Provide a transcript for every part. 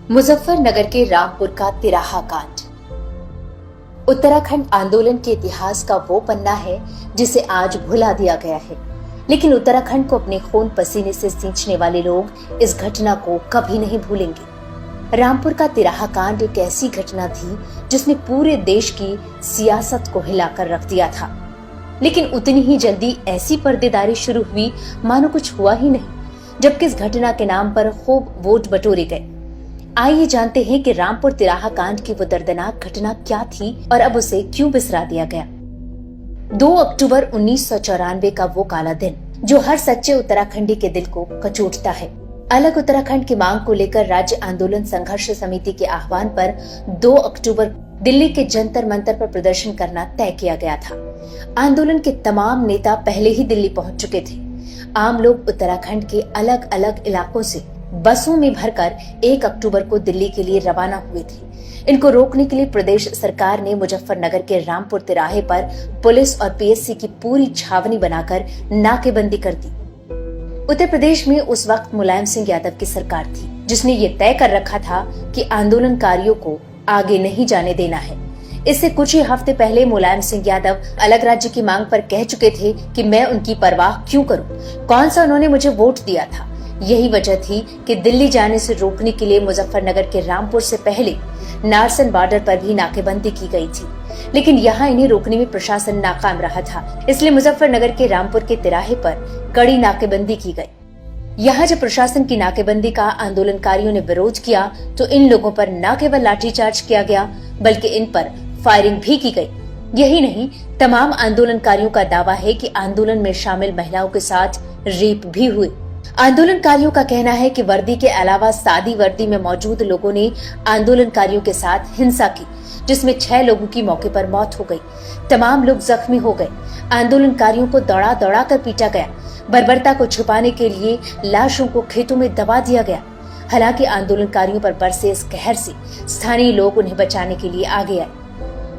मुजफ्फरनगर के रामपुर का तिराहा कांड उत्तराखंड आंदोलन के इतिहास का वो पन्ना है जिसे आज भुला दिया गया है, लेकिन उत्तराखंड को अपने खून पसीने से सींचने वाले लोग इस घटना को कभी नहीं भूलेंगे। रामपुर का तिराहा कांड एक ऐसी घटना थी जिसने पूरे देश की सियासत को हिलाकर रख दिया था, लेकिन उतनी ही जल्दी ऐसी पर्देदारी शुरू हुई मानो कुछ हुआ ही नहीं, जबकि इस घटना के नाम पर खूब वोट बटोरे गए। आइए जानते हैं कि रामपुर तिराहा कांड की वो दर्दनाक घटना क्या थी और अब उसे क्यों बिसरा दिया गया। 2 अक्टूबर 1994 का वो काला दिन जो हर सच्चे उत्तराखंडी के दिल को कचोटता है। अलग उत्तराखंड की मांग को लेकर राज्य आंदोलन संघर्ष समिति के आह्वान पर 2 अक्टूबर दिल्ली के जंतर मंतर पर प्रदर्शन करना तय किया गया था। आंदोलन के तमाम नेता पहले ही दिल्ली पहुंच चुके थे। आम लोग उत्तराखंड के अलग अलग इलाकों से बसों में भरकर 1 अक्टूबर को दिल्ली के लिए रवाना हुए थे। इनको रोकने के लिए प्रदेश सरकार ने मुजफ्फरनगर के रामपुर तिराहे पर पुलिस और पीएससी की पूरी छावनी बनाकर नाकेबंदी कर दी। उत्तर प्रदेश में उस वक्त मुलायम सिंह यादव की सरकार थी, जिसने ये तय कर रखा था कि आंदोलनकारियों को आगे नहीं जाने देना है। इससे कुछ ही हफ्ते पहले मुलायम सिंह यादव अलग राज्य की मांग पर कह चुके थे कि मैं उनकी परवाह क्यों करूं, कौन सा उन्होंने मुझे वोट दिया था। यही वजह थी कि दिल्ली जाने से रोकने के लिए मुजफ्फरनगर के रामपुर से पहले नारसन बॉर्डर पर भी नाकेबंदी की गई थी, लेकिन यहाँ इन्हें रोकने में प्रशासन नाकाम रहा था। इसलिए मुजफ्फरनगर के रामपुर के तिराहे पर कड़ी नाकेबंदी की गई। यहाँ जब प्रशासन की नाकेबंदी का आंदोलनकारियों ने विरोध किया तो इन लोगों पर न केवल लाठीचार्ज किया गया बल्कि इन पर फायरिंग भी की गई। यही नहीं, तमाम आंदोलनकारियों का दावा है कि आंदोलन में शामिल महिलाओं के साथ रेप भी हुए। आंदोलनकारियों का कहना है कि वर्दी के अलावा सादी वर्दी में मौजूद लोगों ने आंदोलनकारियों के साथ हिंसा की, जिसमें 6 लोगों की मौके पर मौत हो गई। तमाम लोग जख्मी हो गए। आंदोलनकारियों को दौड़ा दौड़ा कर पीटा गया। बर्बरता को छुपाने के लिए लाशों को खेतों में दबा दिया गया। हालांकि आंदोलनकारियों पर बरसे इस कहर से स्थानीय लोग उन्हें बचाने के लिए आगे आए।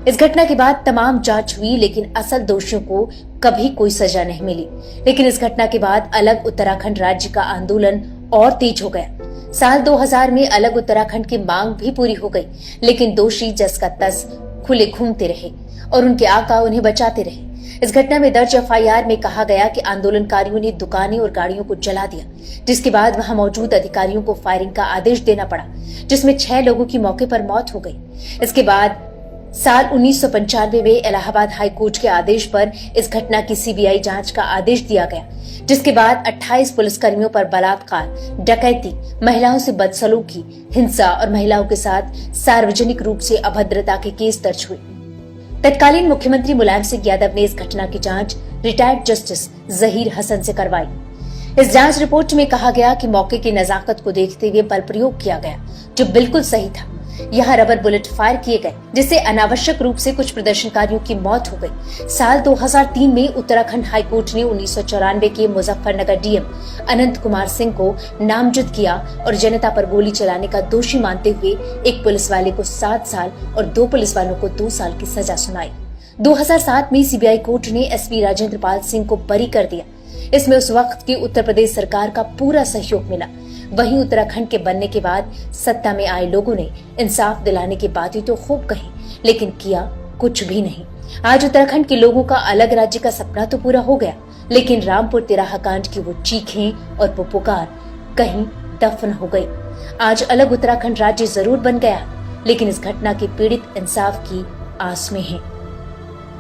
इस घटना के बाद तमाम जांच हुई, लेकिन असल दोषियों को कभी कोई सजा नहीं मिली। लेकिन इस घटना के बाद अलग उत्तराखंड राज्य का आंदोलन और तेज हो गया। साल 2000 में अलग उत्तराखंड की मांग भी पूरी हो गई, लेकिन दोषी जस का तस खुले घूमते रहे और उनके आका उन्हें बचाते रहे। इस घटना में दर्ज एफआईआर में कहा गया कि आंदोलनकारियों ने दुकानें और गाड़ियों को जला दिया, जिसके बाद वहां मौजूद अधिकारियों को फायरिंग का आदेश देना पड़ा, जिसमें 6 लोगों की मौके पर मौत हो गई। इसके बाद साल 1995 में इलाहाबाद हाई कोर्ट के आदेश पर इस घटना की सीबीआई जांच का आदेश दिया गया, जिसके बाद 28 पुलिसकर्मियों पर बलात्कार, डकैती, महिलाओं से बदसलूकी, हिंसा और महिलाओं के साथ सार्वजनिक रूप से अभद्रता के केस दर्ज हुए। तत्कालीन मुख्यमंत्री मुलायम सिंह यादव ने इस घटना की जांच रिटायर्ड जस्टिस जहीर हसन से करवाई। इस जांच रिपोर्ट में कहा गया कि मौके की नजाकत को देखते हुए बल प्रयोग किया गया, जो बिल्कुल सही था। यहाँ रबर बुलेट फायर किए गए, जिससे अनावश्यक रूप से कुछ प्रदर्शनकारियों की मौत हो गई। साल 2003 में उत्तराखंड हाई कोर्ट ने 1994 के मुजफ्फरनगर डीएम अनंत कुमार सिंह को नामजद किया और जनता पर गोली चलाने का दोषी मानते हुए एक पुलिस वाले को 7 साल और 2 पुलिस वालों को 2 साल की सजा सुनाई। 2007 में सीबीआई कोर्ट ने एसपी राजेंद्र पाल सिंह को बरी कर दिया। इसमें उस वक्त की उत्तर प्रदेश सरकार का पूरा सहयोग मिला। वहीं उत्तराखंड के बनने के बाद सत्ता में आए लोगों ने इंसाफ दिलाने की बातें तो खूब कही, लेकिन किया कुछ भी नहीं। आज उत्तराखंड के लोगों का अलग राज्य का सपना तो पूरा हो गया, लेकिन रामपुर तिराहा कांड की वो चीखें और वो पुकार कहीं दफन हो गई। आज अलग उत्तराखंड राज्य जरूर बन गया, लेकिन इस घटना के पीड़ित इंसाफ की आस में है,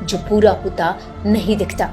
जो पूरा होता नहीं दिखता।